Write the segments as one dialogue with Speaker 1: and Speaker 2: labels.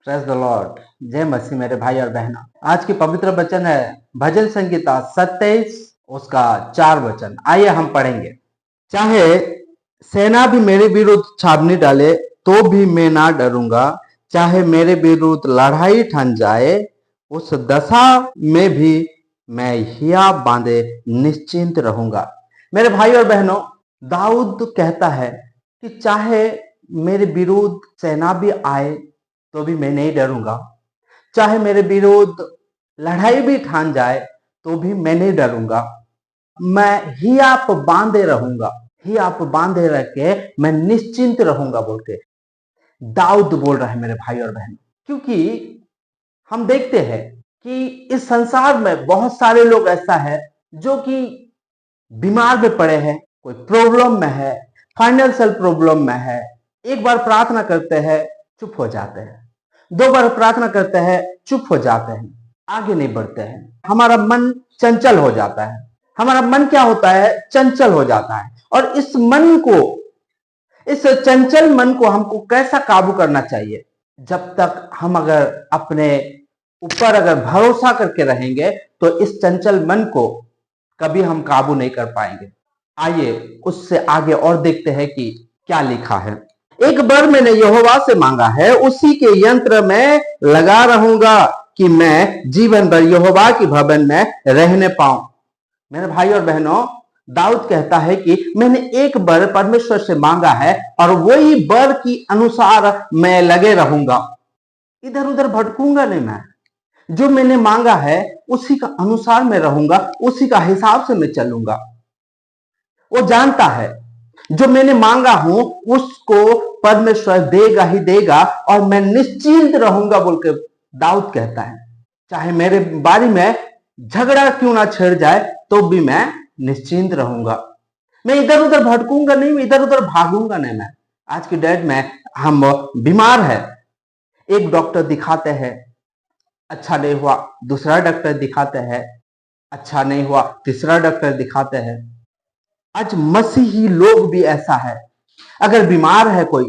Speaker 1: Praise the Lord. जय मसीह मेरे भाई और बहनों। आज की पवित्र वचन है भजन संगीता 27 उसका 4 वचन। आइए हम पढ़ेंगे। चाहे सेना भी मेरे विरुद्ध छावनी डाले तो भी मैं ना डरूंगा। चाहे मेरे विरुद्ध लड़ाई ठन जाए उस दशा में भी मैं हिया बांधे निश्चिंत रहूंगा। मेरे भाई और बहनों, दाऊद कहता है कि चाहे मेरे विरुद्ध सेना भी आए तो भी मैं नहीं डरूंगा। चाहे मेरे विरुद्ध लड़ाई भी ठान जाए तो भी मैं नहीं डरूंगा। मैं हियाप बांधे रहूंगा, हियाप बांधे रह के मैं निश्चिंत रहूंगा बोल के दाऊद बोल रहा है मेरे भाई और बहन। क्योंकि हम देखते हैं कि इस संसार में बहुत सारे लोग ऐसा है जो कि बीमार में पड़े हैं, कोई प्रॉब्लम में है, फाइनेंशियल प्रॉब्लम में है। एक बार प्रार्थना करते हैं, चुप हो जाते हैं। 2 बार प्रार्थना करते हैं, चुप हो जाते हैं, आगे नहीं बढ़ते हैं। हमारा मन चंचल हो जाता है। हमारा मन क्या होता है? चंचल हो जाता है। और इस चंचल मन को हमको कैसा काबू करना चाहिए? जब तक हम अगर अपने ऊपर अगर भरोसा करके रहेंगे तो इस चंचल मन को कभी हम काबू नहीं कर पाएंगे। आइए उससे आगे और देखते हैं कि क्या लिखा है। एक बार मैंने यहोवा से मांगा है, उसी के यंत्र में लगा रहूंगा कि मैं जीवन भर यहोवा के भवन में रहने पाऊं। मेरे भाई और बहनों, दाऊद कहता है कि मैंने एक बर परमेश्वर से मांगा है और वही बर की अनुसार मैं लगे रहूंगा। इधर उधर भटकूंगा नहीं। मैं जो मैंने मांगा है उसी का अनुसार मैं रहूंगा, उसी का हिसाब से मैं चलूंगा। वो जानता है जो मैंने मांगा हूं उसको परमेश्वर देगा ही देगा और मैं निश्चिंत रहूंगा बोल के दाऊद कहता है। चाहे मेरे बारे में झगड़ा क्यों ना छिड़ जाए तो भी मैं निश्चिंत रहूंगा। मैं इधर उधर भटकूंगा नहीं, मैं इधर उधर भागूंगा नहीं। मैं आज की डेट में हम बीमार है, एक डॉक्टर दिखाते हैं, अच्छा नहीं हुआ, दूसरा डॉक्टर दिखाते हैं, अच्छा नहीं हुआ, तीसरा डॉक्टर दिखाते हैं। आज मसीही लोग भी ऐसा है। अगर बीमार है कोई,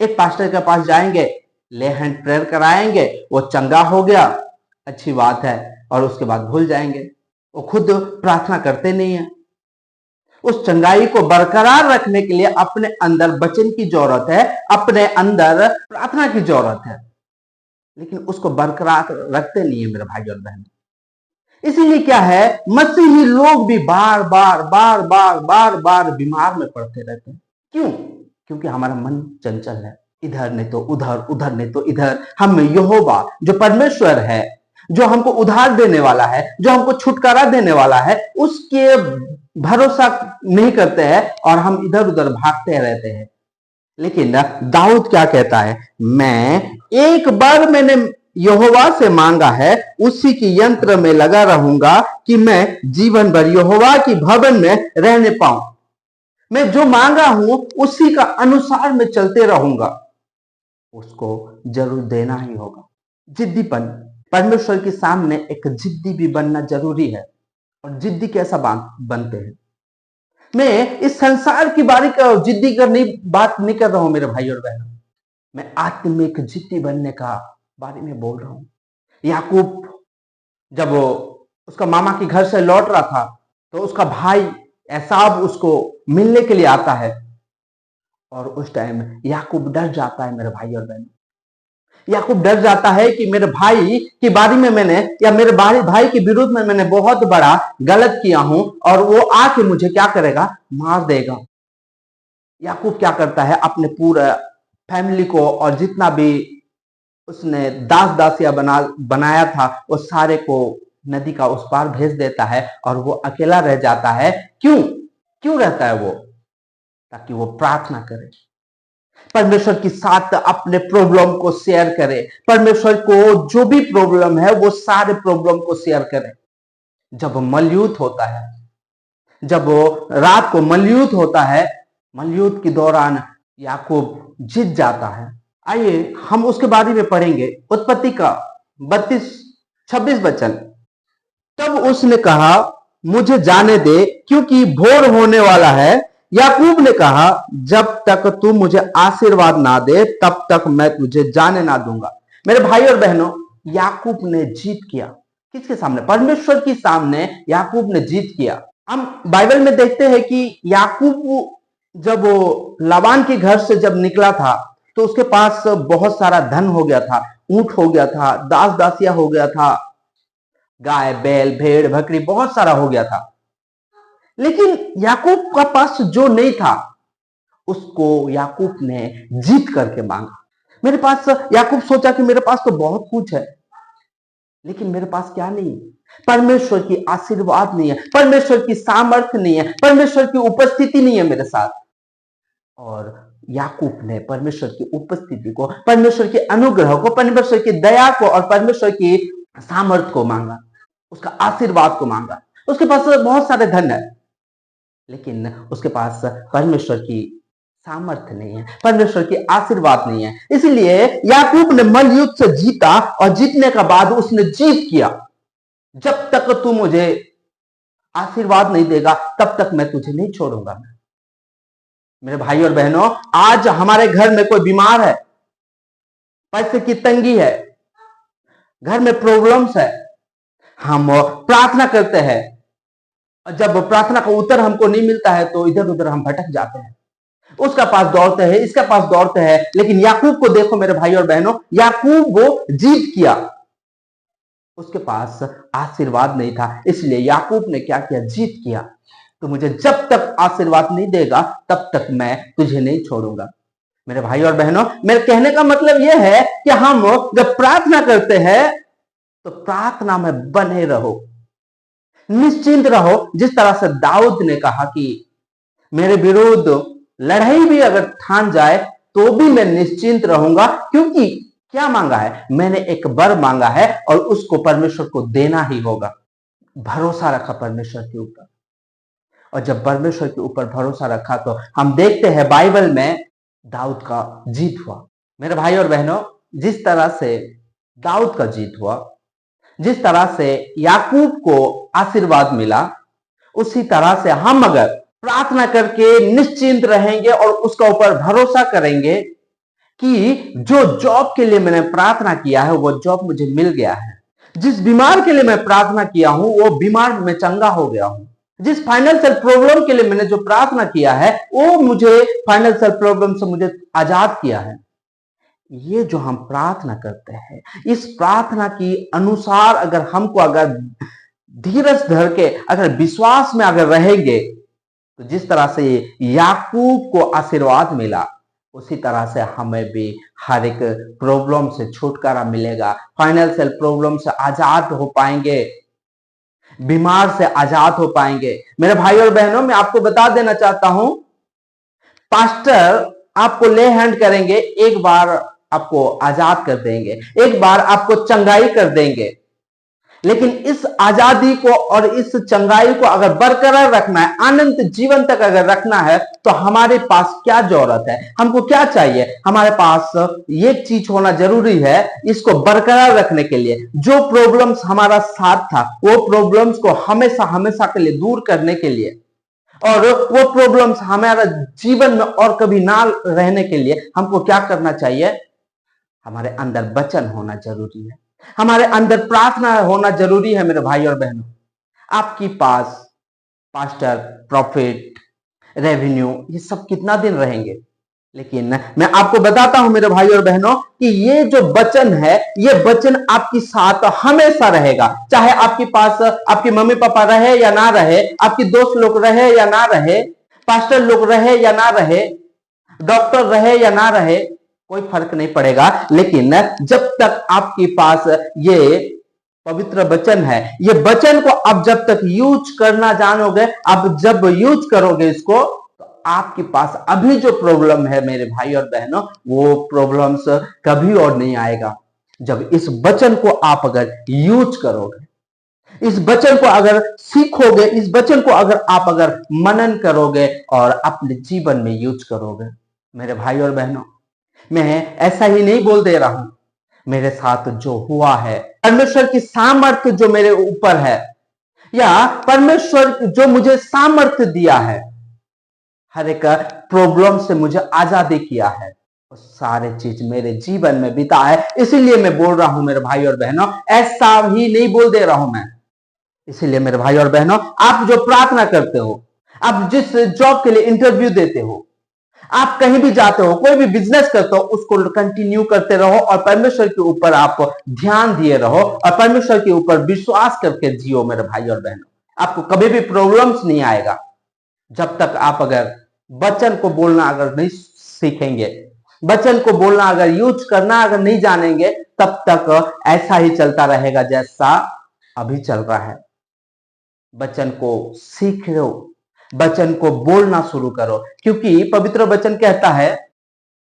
Speaker 1: एक पास्टर के पास जाएंगे, ले हैंड प्रेयर कराएंगे, वो चंगा हो गया, अच्छी बात है, और उसके बाद भूल जाएंगे। वो खुद प्रार्थना करते नहीं है। उस चंगाई को बरकरार रखने के लिए अपने अंदर वचन की जरूरत है, अपने अंदर प्रार्थना की जरूरत है, लेकिन उसको बरकरार रखते नहीं है मेरे भाई और बहन। इसीलिए क्या है, मसीही लोग भी बार बार बीमार में पड़ते रहते हैं। क्यों? क्योंकि हमारा मन चंचल है, इधर नहीं तो उधर, उधर नहीं तो इधर। हम यहोवा जो परमेश्वर है, जो हमको उधार देने वाला है, जो हमको छुटकारा देने वाला है, उसके भरोसा नहीं करते हैं और हम इधर उधर भागते रहते हैं। लेकिन दाऊद क्या कहता है? मैंने यहोवा से मांगा है, उसी के यंत्र में लगा रहूंगा कि मैं जीवन भर यहोवा की भवन में रहने पाऊं। मैं जो मांगा हूं उसी का अनुसार मैं चलते रहूंगा। उसको जरूर देना ही होगा। जिद्दीपन, परमेश्वर के सामने एक जिद्दी भी बनना जरूरी है। और जिद्दी कैसा बनते हैं? मैं इस संसार की बारी का जिद्दी करने बात नहीं कर रहा हूं मेरे भाई और बहनों। मैं आत्मिक जिद्दी बनने का बारे में बोल रहा हूं। याकूब जब वो उसका मामा के घर से लौट रहा था तो उसका भाई एसाव उसको मिलने के लिए आता है और उस टाइम याकूब डर जाता है मेरे भाई और बहन। याकूब डर जाता है कि मेरे भाई के बारे में मैंने, या मेरे भाई के विरुद्ध में मैंने बहुत बड़ा गलत किया हूं और वो आके मुझे क्या करेगा? मार देगा। याकूब क्या करता है? अपने पूरा फैमिली को और जितना भी उसने दास दासिया बनाया था वो सारे को नदी का उस पार भेज देता है और वो अकेला रह जाता है। क्यों रहता है वो? ताकि वो प्रार्थना करे, परमेश्वर के साथ अपने प्रॉब्लम को शेयर करे, परमेश्वर को जो भी प्रॉब्लम है वो सारे प्रॉब्लम को शेयर करे। जब मलयुद्ध होता है, जब वो रात को मलयुद्ध होता है, मलयुद्ध के दौरान याकूब जीत जाता है। आइए हम उसके बारे में पढ़ेंगे। उत्पत्ति का 32-26 वचन। तब उसने कहा, मुझे जाने दे, क्योंकि भोर होने वाला है। याकूब ने कहा, जब तक तू मुझे आशीर्वाद ना दे तब तक मैं तुझे जाने ना दूंगा। मेरे भाई और बहनों, याकूब ने जीत किया। किसके सामने? परमेश्वर के सामने याकूब ने जीत किया। हम बाइबल में देखते हैं कि याकूब जब वो लाबान के घर से जब निकला था तो उसके पास बहुत सारा धन हो गया था, ऊंट हो गया था, दास दासिया हो गया था, गाय बैल भेड़ बकरी बहुत सारा हो गया था। लेकिन याकूब का पास जो नहीं था उसको याकूब ने जीत करके मांगा। मेरे पास, याकूब सोचा कि मेरे पास तो बहुत कुछ है, लेकिन मेरे पास क्या नहीं है? परमेश्वर की आशीर्वाद नहीं है, परमेश्वर की सामर्थ्य नहीं है, परमेश्वर की उपस्थिति नहीं है मेरे साथ। और याकूब ने परमेश्वर की उपस्थिति को, परमेश्वर के अनुग्रह को, परमेश्वर की दया को और परमेश्वर की सामर्थ्य को मांगा, उसका आशीर्वाद को मांगा। उसके पास बहुत सारे धन है, लेकिन उसके पास परमेश्वर की सामर्थ्य नहीं है, परमेश्वर की आशीर्वाद नहीं है। इसलिए याकूब ने मल युद्ध से जीता और जीतने का बाद उसने जीत किया, जब तक तू मुझे आशीर्वाद नहीं देगा तब तक मैं तुझे नहीं छोड़ूंगा। मेरे भाई और बहनों, आज हमारे घर में कोई बीमार है, पैसे की तंगी है, घर में प्रॉब्लम्स है, हम प्रार्थना करते हैं, जब प्रार्थना का उत्तर हमको नहीं मिलता है तो इधर उधर हम भटक जाते हैं, उसका पास दौड़ते हैं, इसका पास दौड़ते हैं। लेकिन याकूब को देखो मेरे भाई और बहनों, याकूब वो जीत किया, उसके पास आशीर्वाद नहीं था, इसलिए याकूब ने क्या किया? जीत किया। तो मुझे जब तक आशीर्वाद नहीं देगा तब तक मैं तुझे नहीं छोड़ूंगा। मेरे भाई और बहनों, मेरे कहने का मतलब यह है कि हम जब प्रार्थना करते हैं तो प्रार्थना में बने रहो, निश्चिंत रहो। जिस तरह से दाऊद ने कहा कि मेरे विरुद्ध लड़ाई भी अगर ठान जाए तो भी मैं निश्चिंत रहूंगा, क्योंकि क्या मांगा है? मैंने एक वर मांगा है और उसको परमेश्वर को देना ही होगा। भरोसा रखा परमेश्वर के ऊपर, और जब परमेश्वर के ऊपर भरोसा रखा तो हम देखते हैं बाइबल में दाऊद का जीत हुआ। मेरे भाई और बहनों, जिस तरह से दाऊद का जीत हुआ, जिस तरह से याकूब को आशीर्वाद मिला, उसी तरह से हम अगर प्रार्थना करके निश्चिंत रहेंगे और उसका ऊपर भरोसा करेंगे कि जो जॉब के लिए मैंने प्रार्थना किया है वो जॉब मुझे मिल गया है, जिस बीमार के लिए मैं प्रार्थना किया हूं वो बीमार में चंगा हो गया हूं, जिस फाइनेंशियल प्रॉब्लम के लिए मैंने जो प्रार्थना किया है वो मुझे फाइनेंशियल प्रॉब्लम से मुझे आजाद किया है। ये जो हम प्रार्थना करते हैं, इस प्रार्थना की अनुसार अगर हमको अगर धीरज धर के अगर विश्वास में अगर रहेंगे तो जिस तरह से याकूब को आशीर्वाद मिला उसी तरह से हमें भी हर एक प्रॉब्लम से छुटकारा मिलेगा, फाइनेंशियल प्रॉब्लम से आजाद हो पाएंगे, बीमार से आजाद हो पाएंगे। मेरे भाई और बहनों, मैं आपको बता देना चाहता हूं, पास्टर आपको ले हैंड करेंगे, एक बार आपको आजाद कर देंगे, एक बार आपको चंगाई कर देंगे, लेकिन इस आजादी को और इस चंगाई को अगर बरकरार रखना है, अनंत जीवन तक अगर रखना है तो हमारे पास क्या जरूरत है? हमको क्या चाहिए? हमारे पास ये चीज होना जरूरी है, इसको बरकरार रखने के लिए जो प्रॉब्लम्स हमारा साथ था वो प्रॉब्लम्स को हमेशा हमेशा के लिए दूर करने के लिए, और वो प्रॉब्लम्स हमारा जीवन में और कभी ना रहने के लिए हमको क्या करना चाहिए? हमारे अंदर वचन होना जरूरी है, हमारे अंदर प्रार्थना होना जरूरी है। मेरे भाई और बहनों, आपके पास पास्टर, प्रॉफिट, रेवेन्यू ये सब कितना दिन रहेंगे? लेकिन मैं आपको बताता हूं मेरे भाई और बहनों कि ये जो वचन है, ये वचन आपके साथ हमेशा रहेगा, चाहे आपके पास आपके मम्मी पापा रहे या ना रहे, आपके दोस्त लोग रहे या ना रहे, पास्टर लोग रहे या ना रहे, डॉक्टर रहे या ना रहे, कोई फर्क नहीं पड़ेगा। लेकिन जब तक आपके पास ये पवित्र वचन है, ये वचन को आप जब तक यूज करना जानोगे, आप जब यूज करोगे इसको, तो आपके पास अभी जो प्रॉब्लम है मेरे भाई और बहनों, वो प्रॉब्लम्स कभी और नहीं आएगा। जब इस वचन को आप अगर यूज करोगे, इस वचन को अगर सीखोगे, इस वचन को अगर आप अगर मनन करोगे और अपने जीवन में यूज करोगे, मेरे भाई और बहनों, मैं ऐसा ही नहीं बोल दे रहा हूं, मेरे साथ जो हुआ है, परमेश्वर की सामर्थ्य जो मेरे ऊपर है, या परमेश्वर जो मुझे सामर्थ्य दिया है, हर एक प्रॉब्लम से मुझे आजादी किया है, वो सारे चीज मेरे जीवन में बीता है। इसीलिए मैं बोल रहा हूं मेरे भाई और बहनों, ऐसा ही नहीं बोल दे रहा हूं मैं। इसीलिए मेरे भाई और बहनों, आप जो प्रार्थना करते हो, आप जिस जॉब के लिए इंटरव्यू देते हो, आप कहीं भी जाते हो, कोई भी बिजनेस करते हो, उसको कंटिन्यू करते रहो और परमेश्वर के ऊपर आप ध्यान दिए रहो और परमेश्वर के ऊपर विश्वास करके जियो मेरे भाई और बहनों। आपको कभी भी प्रॉब्लम्स नहीं आएगा जब तक आप अगर वचन को बोलना अगर नहीं सीखेंगे, वचन को बोलना अगर यूज करना अगर नहीं जानेंगे, तब तक ऐसा ही चलता रहेगा जैसा अभी चल रहा है। वचन को सीख लो, वचन को बोलना शुरू करो, क्योंकि पवित्र वचन कहता है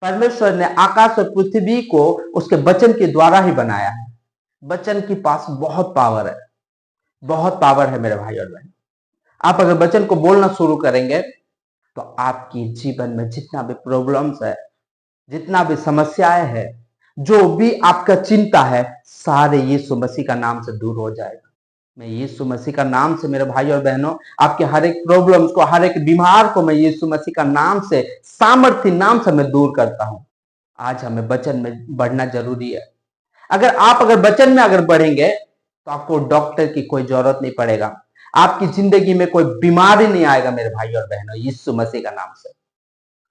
Speaker 1: परमेश्वर ने आकाश और पृथ्वी को उसके वचन के द्वारा ही बनाया है। वचन के पास बहुत पावर है, बहुत पावर है मेरे भाई और बहन। आप अगर वचन को बोलना शुरू करेंगे तो आपकी जीवन में जितना भी प्रॉब्लम्स है, जितना भी समस्याएं है, जो भी आपका चिंता है, सारे यीशु मसीह का नाम से दूर हो जाएगा। मैं यीशु मसीह का नाम से मेरे भाई और बहनों, आपके हर एक प्रॉब्लम्स को, हर एक बीमार को मैं यीशु मसीह का नाम से, सामर्थ्य नाम से मैं दूर करता हूं। आज हमें वचन में बढ़ना जरूरी है। अगर वचन में अगर बढ़ेंगे तो आपको डॉक्टर की कोई जरूरत नहीं पड़ेगा, आपकी जिंदगी में कोई बीमारी नहीं आएगा मेरे भाई और बहनों, यीशु मसीह का नाम से।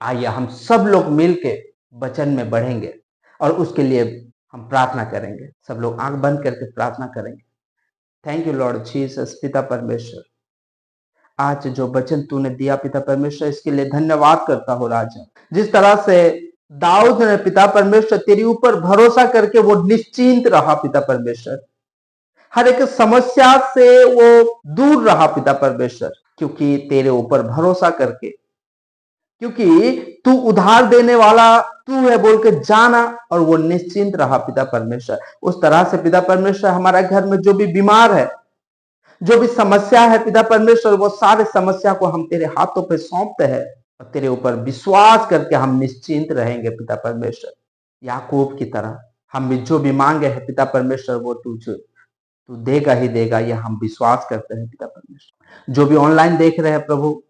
Speaker 1: आइए हम सब लोग मिलके वचन में बढ़ेंगे और उसके लिए हम प्रार्थना करेंगे। सब लोग आंख बंद करके प्रार्थना करेंगे। Thank you Lord Jesus. पिता परमेश्वर, आज जो वचन तूने दिया पिता परमेश्वर, इसके लिए धन्यवाद करता हूँ राजा। जिस तरह से दाऊद ने पिता परमेश्वर तेरे ऊपर भरोसा करके वो निश्चिंत रहा पिता परमेश्वर, हर एक समस्या से वो दूर रहा पिता परमेश्वर, क्योंकि तेरे ऊपर भरोसा करके, क्योंकि तू उधार देने वाला तू है बोल के जाना और वो निश्चिंत रहा पिता परमेश्वर। उस तरह से पिता परमेश्वर हमारा घर में जो भी बीमार है, जो भी समस्या है पिता परमेश्वर, वो सारे समस्या को हम तेरे हाथों पे सौंपते हैं और तेरे ऊपर विश्वास करके हम निश्चिंत रहेंगे पिता परमेश्वर। याकूब की तरह हम भी जो भी मांगे हैं पिता परमेश्वर, वो तू देगा ही देगा, ये हम विश्वास करते हैं पिता परमेश्वर। जो भी ऑनलाइन देख रहे हैं प्रभु,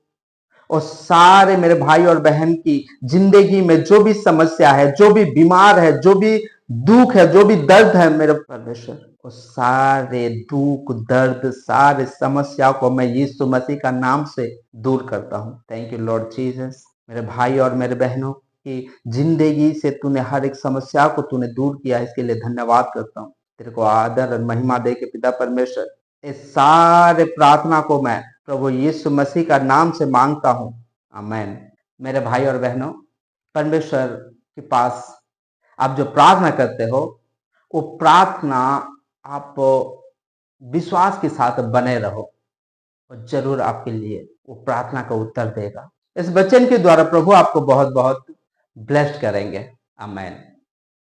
Speaker 1: और सारे मेरे भाई और बहन की जिंदगी में जो भी समस्या है, जो भी बीमार है, जो भी दुख है, जो भी दर्द है मेरे परमेश्वर, वो सारे दुख दर्द सारे समस्या को मैं यीशु मसीह का नाम से दूर करता हूँ। Thank you Lord Jesus. मेरे भाई और मेरे बहनों की जिंदगी से तूने हर एक समस्या को तूने दूर किया, इसके लिए धन्यवाद करता हूँ। तेरे को आदर और महिमा दे के पिता परमेश्वर, इस सारे प्रार्थना को मैं प्रभु यीशु मसीह का नाम से मांगता हूं, आमीन। मेरे भाई और बहनों, परमेश्वर के पास आप जो प्रार्थना करते हो, वो प्रार्थना आप विश्वास के साथ बने रहो और जरूर आपके लिए वो प्रार्थना का उत्तर देगा। इस वचन के द्वारा प्रभु आपको बहुत बहुत ब्लेस्ड करेंगे, आमीन।